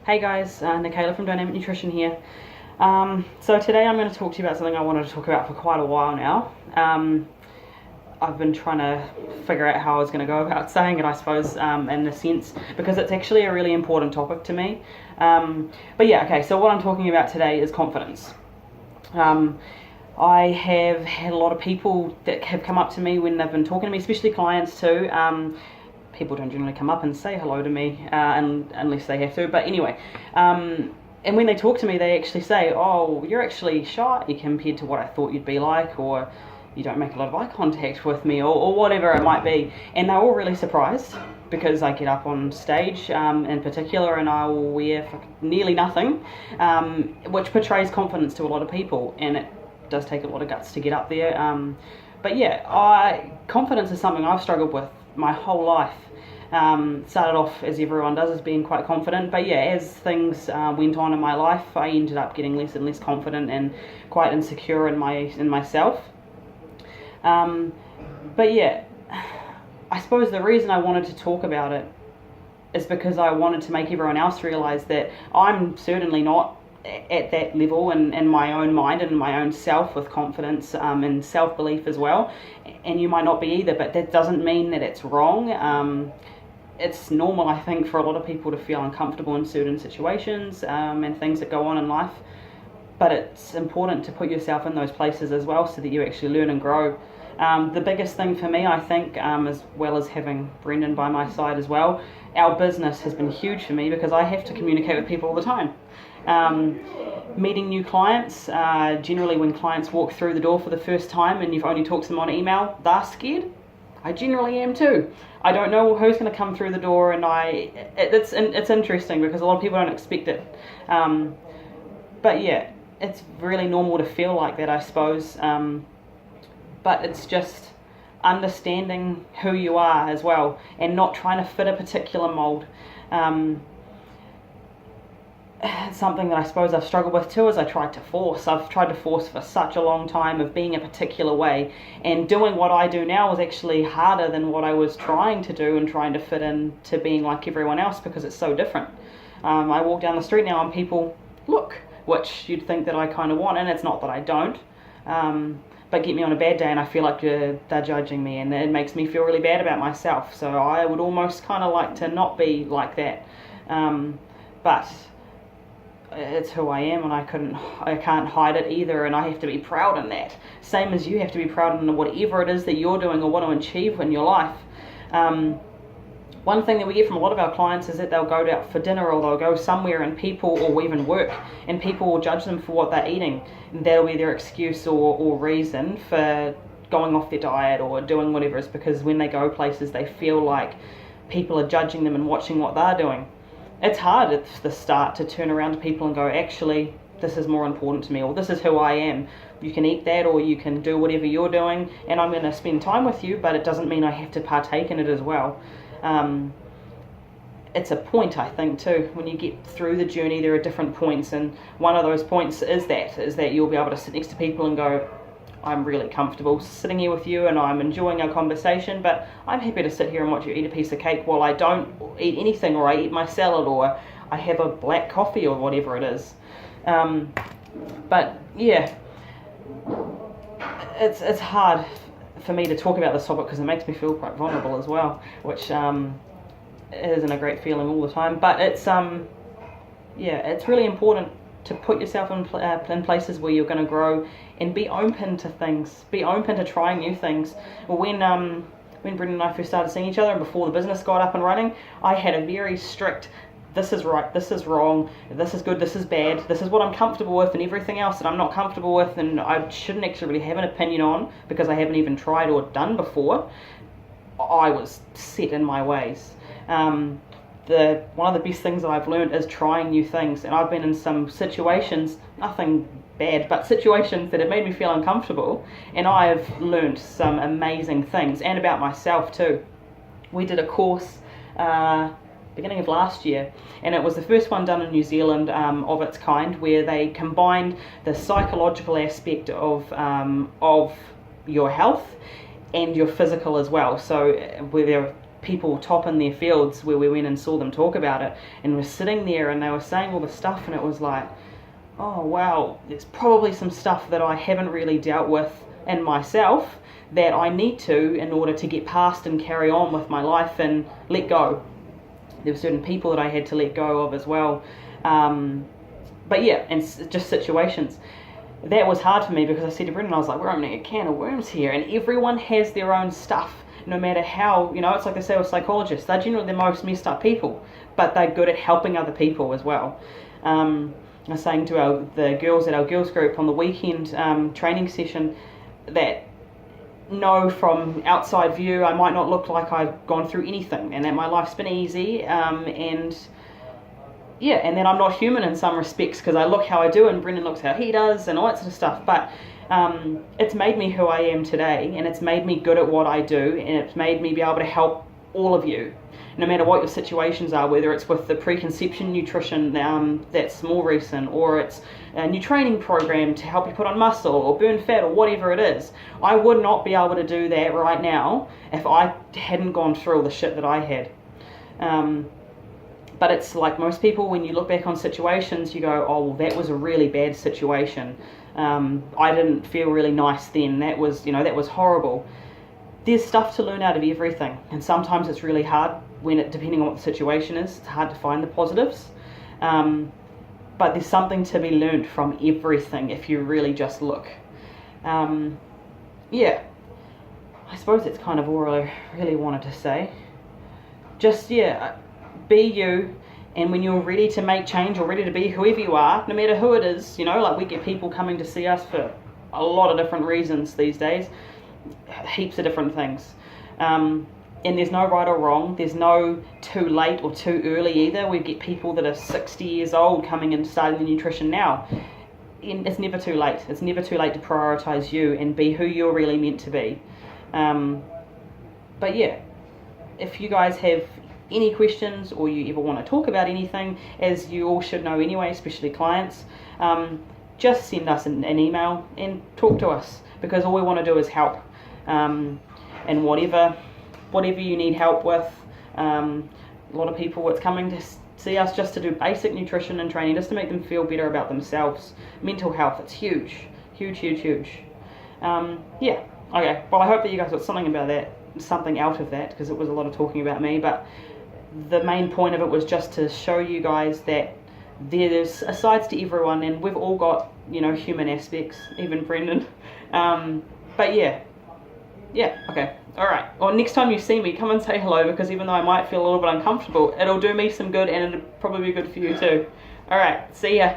Hey guys, Nikayla from Dynamic Nutrition here. So today I'm going to talk to you about something I wanted to talk about for quite a while now. I've been trying to figure out how I was going to go about saying it, I suppose, in a sense, because it's actually a really important topic to me. But yeah, okay, so what I'm talking about today is confidence. I have had a lot of people that have come up to me when they've been talking to me, especially clients too. People don't generally come up and say hello to me unless they have to. But anyway, and when they talk to me, they actually say, oh, you're actually shy compared to what I thought you'd be like, or you don't make a lot of eye contact with me, or whatever it might be. And they're all really surprised because I get up on stage in particular and I will wear nearly nothing, which portrays confidence to a lot of people. And it does take a lot of guts to get up there. But yeah, confidence is something I've struggled with my whole life. Started off, as everyone does, as being quite confident, but yeah, as things went on in my life, I ended up getting less and less confident and quite insecure in myself. But yeah, I suppose the reason I wanted to talk about it is because I wanted to make everyone else realise that I'm certainly not at that level in my own mind and in my own self with confidence and self-belief as well, and you might not be either, but that doesn't mean that it's wrong. It's normal, I think, for a lot of people to feel uncomfortable in certain situations and things that go on in life, but it's important to put yourself in those places as well so that you actually learn and grow. The biggest thing for me, I think, as well as having Brendan by my side as well, our business has been huge for me because I have to communicate with people all the time. Meeting new clients, generally when clients walk through the door for the first time and you've only talked to them on email, they're scared. I generally am too. I don't know who's going to come through the door, and it's interesting because a lot of people don't expect it. But yeah, it's really normal to feel like that, I suppose. But it's just understanding who you are as well and not trying to fit a particular mold. Something that I suppose I've struggled with too is I've tried to force for such a long time of being a particular way, and doing what I do now is actually harder than what I was trying to do and trying to fit in to being like everyone else because it's so different. I walk down the street now and people look, which you'd think that I kind of want, and it's not that I don't, but get me on a bad day and I feel like they're judging me, and it makes me feel really bad about myself. So I would almost kind of like to not be like that, but it's who I am, and I can't hide it either, and I have to be proud in that. Same as you have to be proud in whatever it is that you're doing or want to achieve in your life. One thing that we get from a lot of our clients is that they'll go out for dinner or they'll go somewhere and or even work, and people will judge them for what they're eating, and that'll be their excuse or reason for going off their diet or doing whatever. It's because when they go places they feel like people are judging them and watching what they're doing. It's hard at the start to turn around to people and go, actually, this is more important to me, or this is who I am. You can eat that, or you can do whatever you're doing, and I'm going to spend time with you, but it doesn't mean I have to partake in it as well. It's a point, I think, too. When you get through the journey, there are different points, and one of those points is that you'll be able to sit next to people and go, I'm really comfortable sitting here with you and I'm enjoying our conversation, but I'm happy to sit here and watch you eat a piece of cake while I don't eat anything, or I eat my salad, or I have a black coffee, or whatever it is. But yeah, it's hard for me to talk about this topic because it makes me feel quite vulnerable as well, which isn't a great feeling all the time. But it's really important to put yourself in places where you're going to grow and be open to things, be open to trying new things. When Brendan and I first started seeing each other and before the business got up and running, I had a very strict, this is right, this is wrong, this is good, this is bad, this is what I'm comfortable with, and everything else that I'm not comfortable with and I shouldn't actually really have an opinion on because I haven't even tried or done before, I was set in my ways. One of the best things that I've learned is trying new things, and I've been in some situations, nothing bad, but situations that have made me feel uncomfortable, and I've learned some amazing things, and about myself too. We did a course beginning of last year, and it was the first one done in New Zealand of its kind, where they combined the psychological aspect of your health and your physical as well. So where there people top in their fields where we went and saw them talk about it, and we're sitting there and they were saying all the stuff, and it was like, oh wow, there's probably some stuff that I haven't really dealt with in myself that I need to in order to get past and carry on with my life and let go. There were certain people that I had to let go of as well. But yeah, and just situations. That was hard for me because I said to Brendan, I was like, we're opening a can of worms here, and everyone has their own stuff, no matter how, it's like they say with psychologists, they're generally the most messed up people, but they're good at helping other people as well. I was saying to the girls at our girls group on the weekend training session that no, from outside view, I might not look like I've gone through anything, and that my life's been easy, and then I'm not human in some respects because I look how I do and Brendan looks how he does and all that sort of stuff, but it's made me who I am today, and it's made me good at what I do, and it's made me be able to help all of you, no matter what your situations are, whether it's with the preconception nutrition that's more recent, or it's a new training program to help you put on muscle or burn fat or whatever it is. I would not be able to do that right now if I hadn't gone through all the shit that I had. But it's like most people, when you look back on situations, you go, oh, well, that was a really bad situation. I didn't feel really nice then. That was horrible. There's stuff to learn out of everything, and sometimes it's really hard depending on what the situation is. It's hard to find the positives, but there's something to be learned from everything if you really just look. I suppose that's kind of all I really wanted to say. Just be you, and when you're ready to make change or ready to be whoever you are, no matter who it is, like we get people coming to see us for a lot of different reasons these days. Heaps of different things, and there's no right or wrong. There's no too late or too early either. We get people that are 60 years old coming and starting the nutrition now, and it's never too late. It's never too late to prioritize you and be who you're really meant to be. But yeah, if you guys have any questions or you ever want to talk about anything, as you all should know anyway, especially clients, just send us an email and talk to us, because all we want to do is help. And whatever you need help with, a lot of people it's coming to see us just to do basic nutrition and training, just to make them feel better about themselves. Mental health, it's huge. Okay, well, I hope that you guys got something out of that, because it was a lot of talking about me, but the main point of it was just to show you guys that there's sides to everyone, and we've all got human aspects, even Brendan. But okay, alright. Well, next time you see me, come and say hello, because even though I might feel a little bit uncomfortable, it'll do me some good, and it'll probably be good for you too. Alright, see ya.